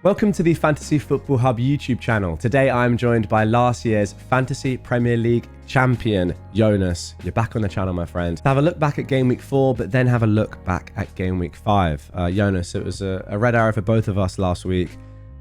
Welcome to the Fantasy Football Hub YouTube channel. Today I'm joined by last year's Fantasy Premier League champion, Jonas. You're back on the channel, my friend. Have a look back at Gameweek 4, but then have a look back at Gameweek 5. Jonas, it was a red arrow for both of us last week.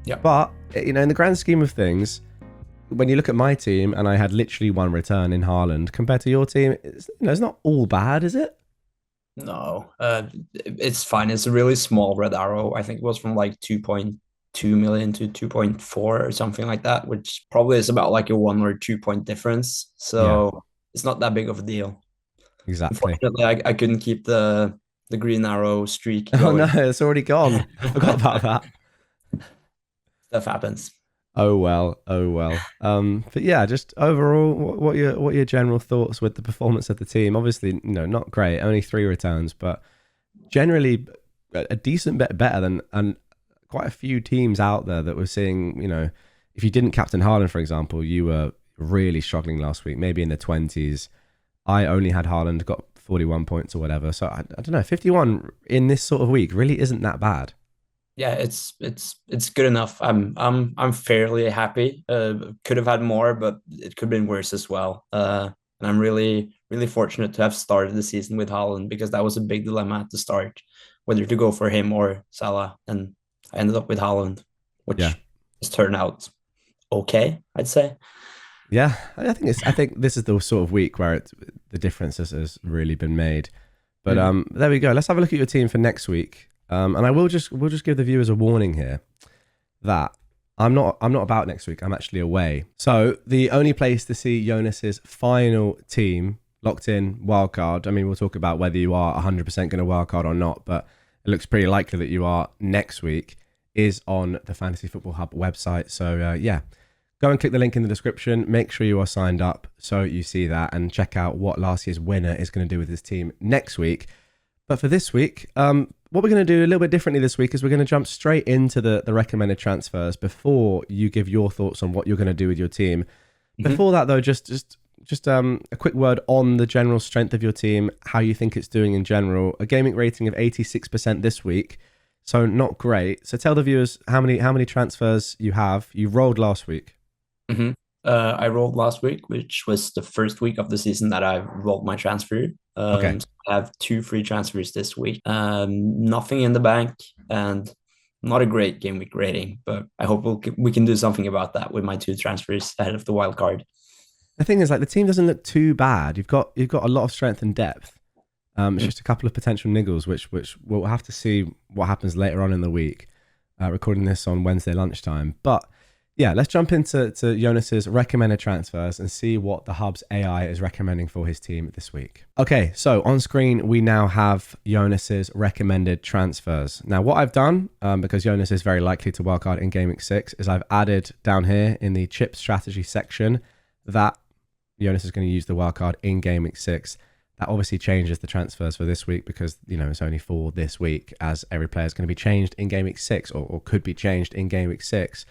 Yeah. But, you know, in the grand scheme of things, when you look at my team, and I had literally one return in Haaland, compared to your team, it's not all bad, is it? No, it's fine. It's a really small red arrow. I think it was from like 2.2 million to 2.4 or something like that, which probably is about like a 1 or 2 point difference. So It's not that big of a deal. Exactly. Unfortunately, I couldn't keep the green arrow streak Oh going. no, it's already gone. I forgot about that. Stuff happens. Oh well. But yeah, just overall, what are your general thoughts with the performance of the team? Obviously, not great, only 3 returns, but generally a decent bit better than and quite a few teams out there that were seeing. If you didn't captain Haaland, for example, you were really struggling last week, maybe in the 20s. I only had Haaland, got 41 points or whatever. So I don't know, 51 in this sort of week really isn't that bad. Yeah, it's good enough. I'm fairly happy. Could have had more, but it could have been worse as well. And I'm really fortunate to have started the season with Haaland, because that was a big dilemma at the start, whether to go for him or Salah. And I ended up with Haaland, which has turned out okay, I'd say. Yeah, I think this is the sort of week where the difference has really been made. But there we go. Let's have a look at your team for next week. And we'll just give the viewers a warning here that I'm not about next week. I'm actually away. So the only place to see Jonas's final team locked in wildcard. I mean, we'll talk about whether you are 100% going to wildcard or not, but it looks pretty likely that you are next week, is on the Fantasy Football Hub website. So yeah, go and click the link in the description. Make sure you are signed up so you see that, and check out what last year's winner is going to do with his team next week. But for this week, what we're going to do a little bit differently this week is we're going to jump straight into the recommended transfers before you give your thoughts on what you're going to do with your team. Before that, though, just a quick word on the general strength of your team, how you think it's doing in general. A gaming rating of 86% this week, so not great. So tell the viewers how many transfers you have. You rolled last week. I rolled last week, which was the first week of the season that I rolled my transfer. Okay. So I have 2 free transfers this week. Nothing in the bank, and not a great game week rating, but I hope we can do something about that with my 2 transfers ahead of the wild card. The thing is, like, the team doesn't look too bad. You've got a lot of strength and depth. It's just a couple of potential niggles, which we'll have to see what happens later on in the week. Recording this on Wednesday lunchtime, but yeah, let's jump into Jonas's recommended transfers and see what the Hub's AI is recommending for his team this week. Okay, so on screen, we now have Jonas's recommended transfers. Now, what I've done, because Jonas is very likely to wildcard in Gameweek 6, is I've added down here in the chip strategy section that Jonas is going to use the wildcard in Gameweek 6. That obviously changes the transfers for this week because, it's only for this week, as every player is going to be changed in Gameweek 6 or could be changed in Gameweek 6.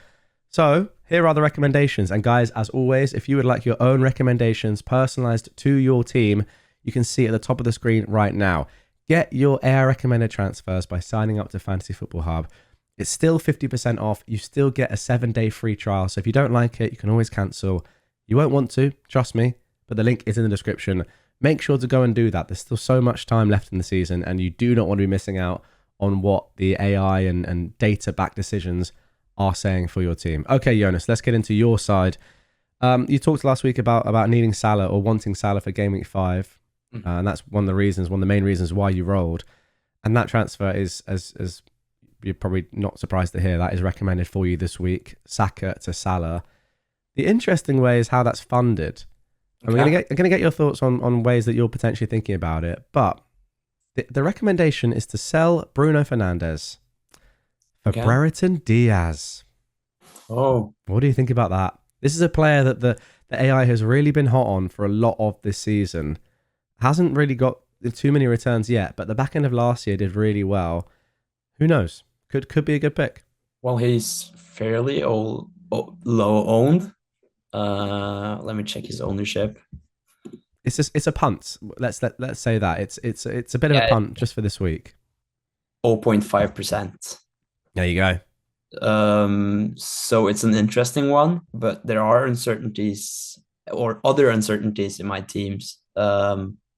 So here are the recommendations. And guys, as always, if you would like your own recommendations personalized to your team, you can see at the top of the screen right now. Get your AI recommended transfers by signing up to Fantasy Football Hub. It's still 50% off. You still get a 7-day free trial. So if you don't like it, you can always cancel. You won't want to, trust me, but the link is in the description. Make sure to go and do that. There's still so much time left in the season, and you do not want to be missing out on what the AI and data-backed decisions are saying for your team. Okay, Jonas, let's get into your side. You talked last week about needing Salah or wanting Salah for Gameweek 5, and that's one of the main reasons why you rolled. And that transfer is, as you're probably not surprised to hear, that is recommended for you this week. Saka to Salah. The interesting way is how that's funded. And we're going to get your thoughts on ways that you're potentially thinking about it. But the recommendation is to sell Bruno Fernandes for Brereton Diaz. Oh, what do you think about that? This is a player that the AI has really been hot on for a lot of this season. Hasn't really got too many returns yet, but the back end of last year did really well. Who knows? Could be a good pick. well, he's fairly low owned. Let me check his ownership. It's a punt. Let's say that it's a bit of a punt just for this week. 0.5%. There you go. So it's an interesting one, but there are uncertainties or other uncertainties in my teams.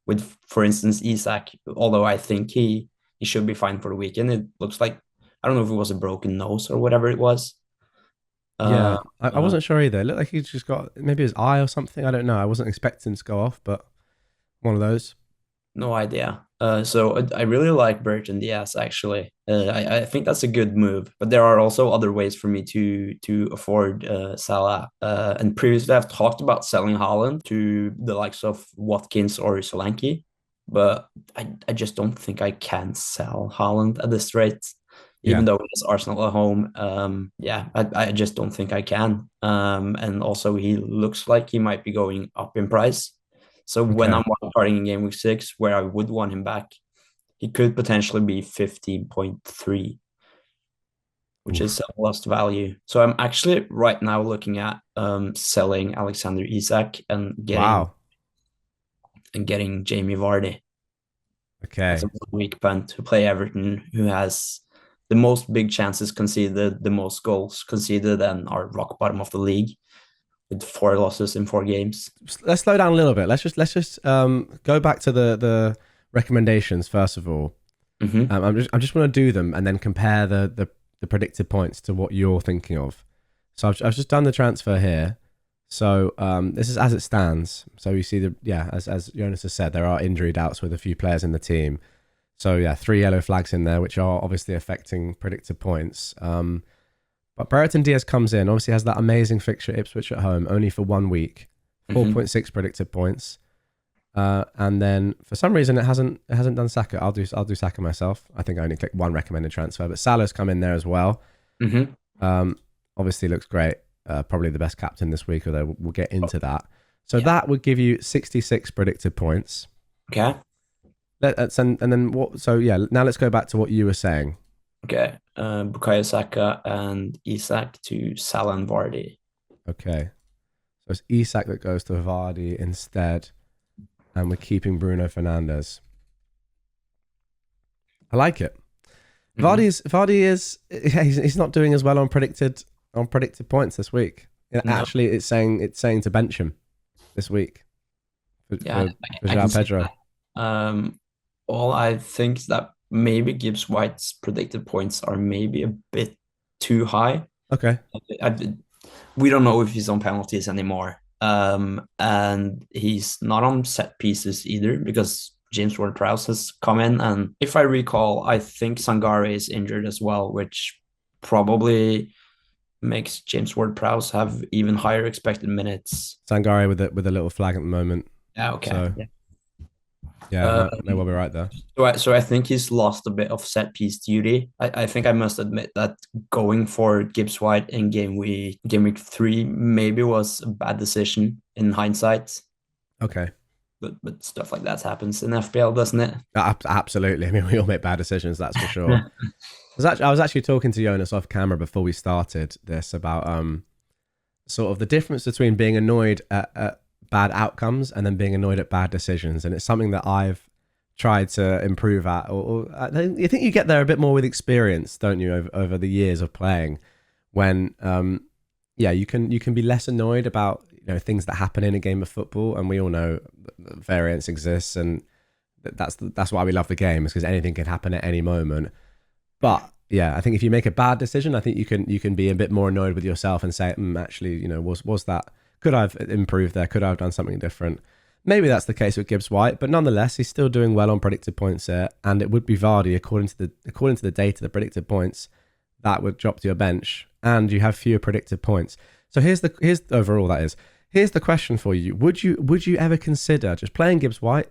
With, for instance, Isak, although I think he should be fine for the weekend, it looks like I don't know if it was a broken nose or whatever it was. Uh, Yeah, I wasn't sure either. It looked like he just got maybe his eye or something. I don't know. I wasn't expecting him to go off, but one of those. No idea. So I really like Burton Diaz actually. I think that's a good move, but there are also other ways for me to afford Salah. And previously I've talked about selling Haaland to the likes of Watkins or Solanke, but I just don't think I can sell Haaland at this rate, even Yeah. though it's Arsenal at home. Yeah, I just don't think I can. And also he looks like he might be going up in price. So when Okay. I'm starting in game week 6, where I would want him back, he could potentially be 15.3, which is Oof. a lost value. So I'm actually right now looking at selling Alexander Isak and getting Wow. Jamie Vardy as a Okay. weak punt to play Everton, who has the most big chances conceded, the most goals conceded, and are rock bottom of the league with 4 losses in 4 games. Let's slow down a little bit. Let's just go back to the recommendations first of all. Mm-hmm. I'm just want to do them and then compare the predicted points to what you're thinking of. So I've just done the transfer here. So this is as it stands. So you see as Jonas has said, there are injury doubts with a few players in the team. So yeah, 3 yellow flags in there, which are obviously affecting predicted points. But Brereton Diaz comes in, obviously has that amazing fixture at Ipswich at home, only for 1 week, Mm-hmm. 4.6 predicted points. And then for some reason it hasn't done Saka. I'll do Saka myself. I think I only clicked one recommended transfer, but Salah's come in there as well. Mm-hmm. Um, obviously looks great. Probably the best captain this week, although we'll get into that. So Yeah. that would give you 66 predicted points. Okay. And then what? So yeah, now let's go back to what you were saying. Okay. Bukayo Saka and Isak to Salah and Vardy. Okay, so it's Isak that goes to Vardy instead, and we're keeping Bruno Fernandes. I like it. Mm-hmm. Vardy is he's not doing as well on predicted points this week. No. Actually, it's saying to bench him this week for Yeah, for, for I can João see Pedro. that. All I think is that maybe Gibbs White's predicted points are maybe a bit too high. Okay, I, we don't know if he's on penalties anymore. And he's not on set pieces either because James Ward-Prowse has come in. And if I recall, I think Sangare is injured as well, which probably makes James Ward-Prowse have even higher expected minutes. Sangare with a little flag at the moment. Yeah, okay. So Yeah. yeah, Uh, may well be right there. so I think he's lost a bit of set piece duty. I think I must admit that going for Gibbs White in game week 3 maybe was a bad decision in hindsight. Okay. But stuff like that happens in FPL, doesn't it? Absolutely. I mean, we all make bad decisions, that's for sure. I was actually talking to Jonas off camera before we started this about sort of the difference between being annoyed at bad outcomes and then being annoyed at bad decisions, and it's something that I've tried to improve at. Or you think you get there a bit more with experience, don't you, over the years of playing? When yeah, you can be less annoyed about things that happen in a game of football, and we all know that variance exists, and that's why we love the game, is because anything can happen at any moment. But yeah, I think if you make a bad decision, I think you can be a bit more annoyed with yourself and say, actually, was that, could I've improved there? Could I have done something different? Maybe that's the case with Gibbs White, but nonetheless, he's still doing well on predicted points there, and it would be Vardy according to the data, the predicted points that would drop to your bench, and you have fewer predicted points. So here's overall that is. Here's the question for you: Would you ever consider just playing Gibbs White,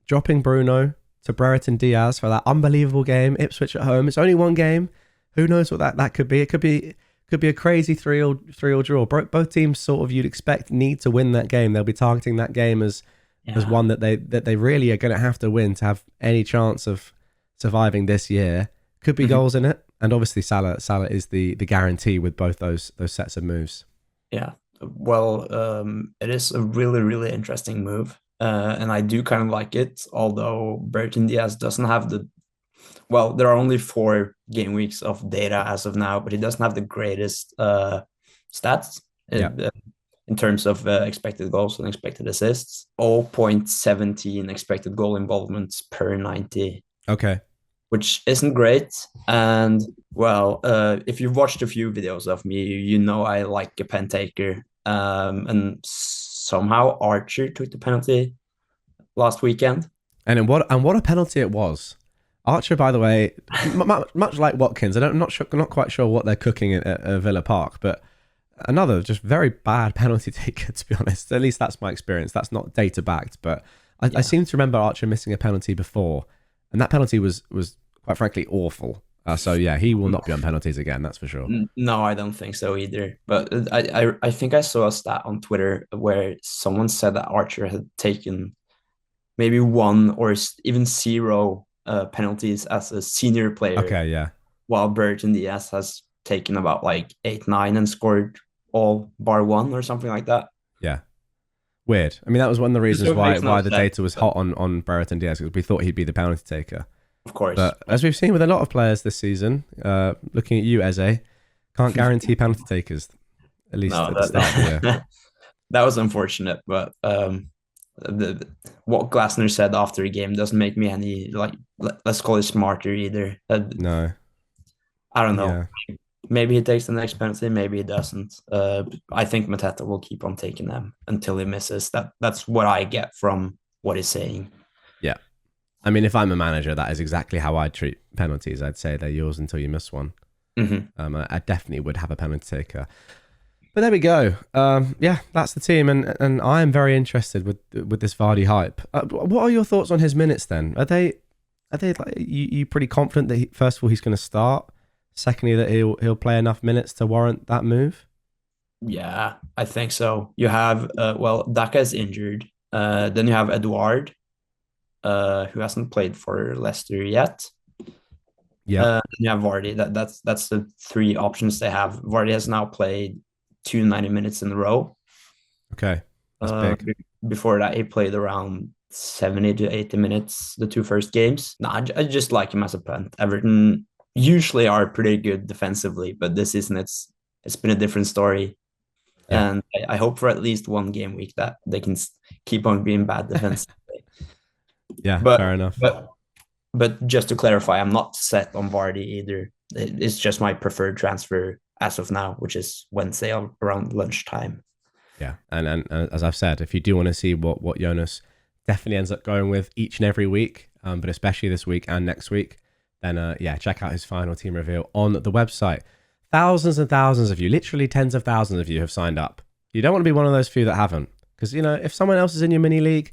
dropping Bruno to Brereton Diaz for that unbelievable game, Ipswich at home? It's only one game. Who knows what that could be? It could be a crazy 3-3 draw. Both teams sort of, you'd expect, need to win that game. They'll be targeting that game as Yeah. one that they really are going to have to win to have any chance of surviving this year. Could be Mhm. goals in it, and obviously Salah is the guarantee with both those sets of moves. Yeah. Well, it is a really, really interesting move. And I do kind of like it, although Burton Diaz doesn't have the Well, there are only 4 game weeks of data as of now, but he doesn't have the greatest stats Yeah. in terms of expected goals and expected assists. 0.17 expected goal involvements per 90, Okay. which isn't great. And well, if you've watched a few videos of me, you know I like a pen taker. And somehow Archer took the penalty last weekend. And what a penalty it was. Archer, by the way, much like Watkins, I'm not quite sure what they're cooking at Villa Park, but another just very bad penalty taker, to be honest. At least that's my experience. That's not data backed, but I seem to remember Archer missing a penalty before, and that penalty was quite frankly awful. So yeah, he will not be on penalties again. That's for sure. No, I don't think so either. But I think I saw a stat on Twitter where someone said that Archer had taken maybe one or even zero penalties as a senior player, Okay, yeah, while Burton Diaz has taken about like 8, 9 and scored all bar one or something like that. yeah. Weird. I mean, that was one of the reasons So it why makes no the sense, data was but hot on Brereton Diaz, because we thought he'd be the penalty taker. of course. But as we've seen with a lot of players this season, looking at you, Eze, can't guarantee penalty takers, at least No, at the start of the year. that was unfortunate, but what Glasner said after the game doesn't make me any like let's call it smarter either. No. I don't know. Yeah. Maybe he takes the next penalty, maybe he doesn't. I think Mateta will keep on taking them until he misses. That's what I get from what he's saying. Yeah. I mean, if I'm a manager, that is exactly how I treat penalties. I'd say they're yours until you miss one. Mm-hmm. I definitely would have a penalty taker. But there we go. Yeah, that's the team, and I am very interested with this Vardy hype. What are your thoughts on his minutes then? Are they like, you pretty confident that first of all he's going to start, secondly that he'll play enough minutes to warrant that move? Yeah, I think so. You have well, Daka is injured. Then you have Eduard, who hasn't played for Leicester yet. Yeah. You have Vardy. That's the 3 options they have. Vardy has now played 2 90 minutes in a row. Okay. That's big. Before that, he played around 70 to 80 minutes the 2 first games. No, I just like him as a punt. Everton usually are pretty good defensively, but this season it's been a different story. Yeah. And I hope for at least 1 game week that they can keep on being bad defensively. Yeah. But Fair enough. but just to clarify, I'm not set on Vardy either. It's just my preferred transfer as of now, which is Wednesday around lunchtime. Yeah, and as I've said, if you do want to see what Jonas definitely ends up going with each and every week, but especially this week and next week, then yeah, check out his final team reveal on the website. Thousands and thousands of you, literally tens of thousands of you, have signed up. You don't want to be one of those few that haven't, because if someone else is in your mini league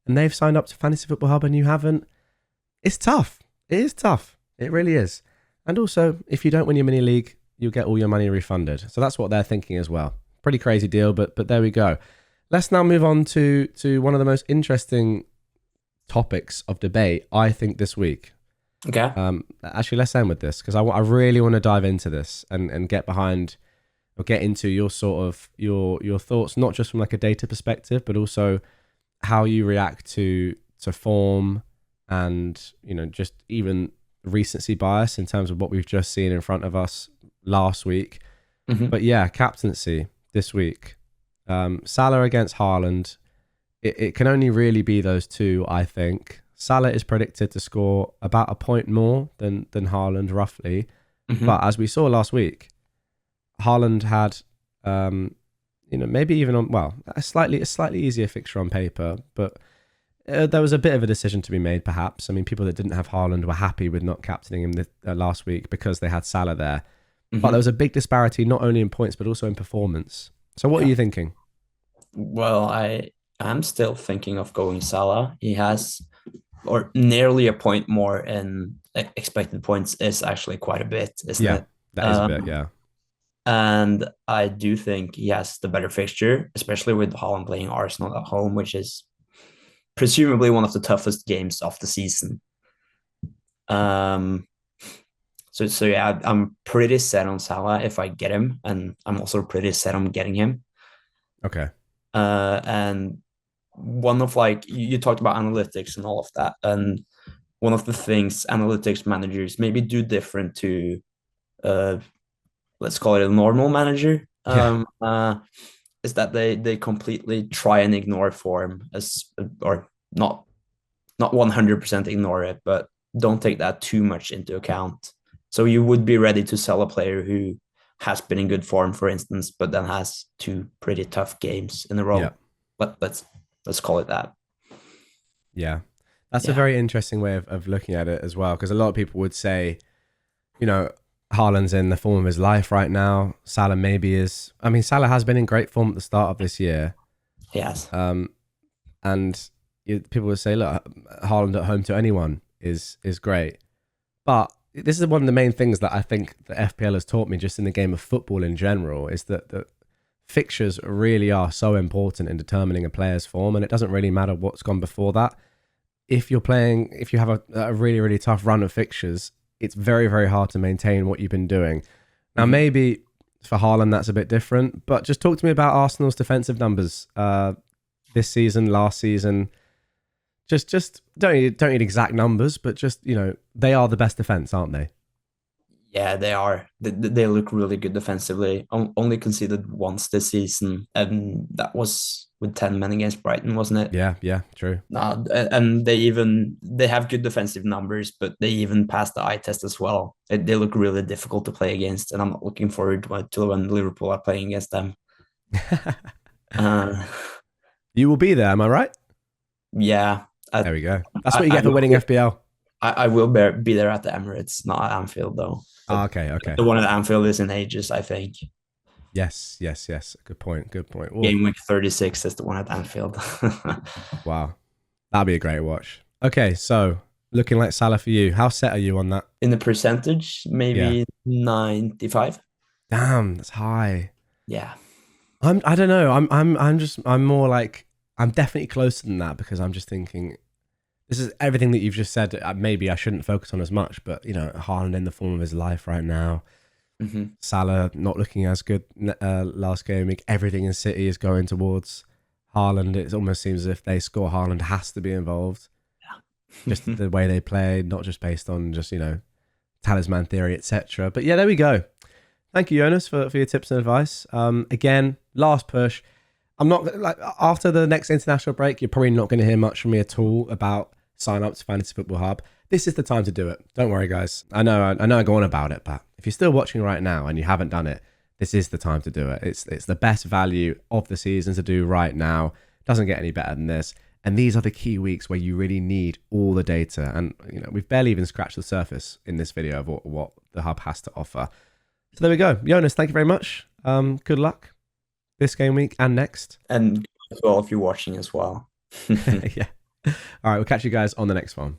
and they've signed up to Fantasy Football Hub and you haven't, it's tough. It is tough. It really is. And also, if you don't win your mini league, you'll get all your money refunded. So that's what they're thinking as well. Pretty crazy deal, but there we go. Let's now move on to one of the most interesting topics of debate, I think, this week. Okay. Actually, let's end with this, because I really want to dive into this and get behind or get into your sort of your thoughts, not just from like a data perspective, but also how you react to form and just even recency bias in terms of what we've just seen in front of us last week. Mm-hmm. But yeah, captaincy this week. Salah against Haaland. It can only really be those two, I think. Salah is predicted to score about a point more than Haaland, roughly. Mm-hmm. But as we saw last week, Haaland had, maybe even a slightly easier fixture on paper, but there was a bit of a decision to be made, perhaps. I mean, people that didn't have Haaland were happy with not captaining him last week because they had Salah there. Mm-hmm. But there was a big disparity, not only in points, but also in performance. So what are you thinking? Well, I'm still thinking of going Salah. He has, or nearly a point more in expected points is actually quite a bit, isn't it? That is a bit, yeah. And I do think he has the better fixture, especially with Haaland playing Arsenal at home, which is presumably one of the toughest games of the season. So yeah, I'm pretty set on Salah if I get him, and I'm also pretty set on getting him. Okay. And one of, like, you talked about analytics and all of that, and one of the things analytics managers maybe do different to uh let's call it a normal manager, Yeah. is that they completely try and ignore form, as or not 100% ignore it, but don't take that too much into account. So you would be ready to sell a player who has been in good form, for instance, but then has two pretty tough games in a Yeah. row. But let's call it that. Yeah. That's a Yeah. very interesting way of looking at it as well, because a lot of people would say, you know, Haaland's in the form of his life right now. Salah maybe is. I mean, Salah has been in great form at the start of this year. Yes. Um, and people would say, look, Haaland at home to anyone is great. But this is one of the main things that I think the FPL has taught me just in the game of football in general is that the fixtures really are so important in determining a player's form, and it doesn't really matter what's gone before that. If you have a really, really tough run of fixtures, it's very, very hard to maintain what you've been doing. Now, Mhm. maybe for Haaland, that's a bit different, but just talk to me about Arsenal's defensive numbers this season, last season. Just don't need exact numbers, but just they are the best defense, aren't they? Yeah, they are. They look really good defensively. Only conceded once this season, and that was with 10 men against Brighton, wasn't it? Yeah, yeah, true. And they have good defensive numbers, but they even passed the eye test as well. They look really difficult to play against, and I'm looking forward to when Liverpool are playing against them. Uh, You will be there, am I right? yeah, There we go. That's what I, you I get for winning will, FPL. I will be there at the Emirates, not at Anfield though. Ah, But okay, okay. the one at Anfield is in ages, I think. Yes, yes, yes. Good point. Good point. Oh, Gameweek 36 is the one at Anfield. wow. That'd be a great watch. Okay, so looking like Salah for you. How set are you on that? In the percentage, Yeah. maybe 95. Damn, that's high. Yeah. I don't know. I'm more like I'm definitely closer than that because I'm just thinking this is everything that you've just said. Maybe I shouldn't focus on as much, but Haaland in the form of his life right now. Hmm. Salah not looking as good last game week. Everything in City is going towards Haaland. It almost seems as if they score, Haaland has to be involved. Just the way they play, not just based on just talisman theory, etc. But yeah, there we go. Thank you, Jonas, for your tips and advice. Again, last push. I'm not like after the next international break, you're probably not going to hear much from me at all about sign up to Fantasy Football Hub. This is the time to do it. Don't worry, guys. I know I go on about it, but if you're still watching right now and you haven't done it, this is the time to do it. It's the best value of the season to do right now. Doesn't get any better than this. And these are the key weeks where you really need all the data. And we've barely even scratched the surface in this video of what the hub has to offer. So there we go. Jonas, thank you very much. Good luck this game week and next. And well, if you're watching as well. Yeah. All right, we'll catch you guys on the next one.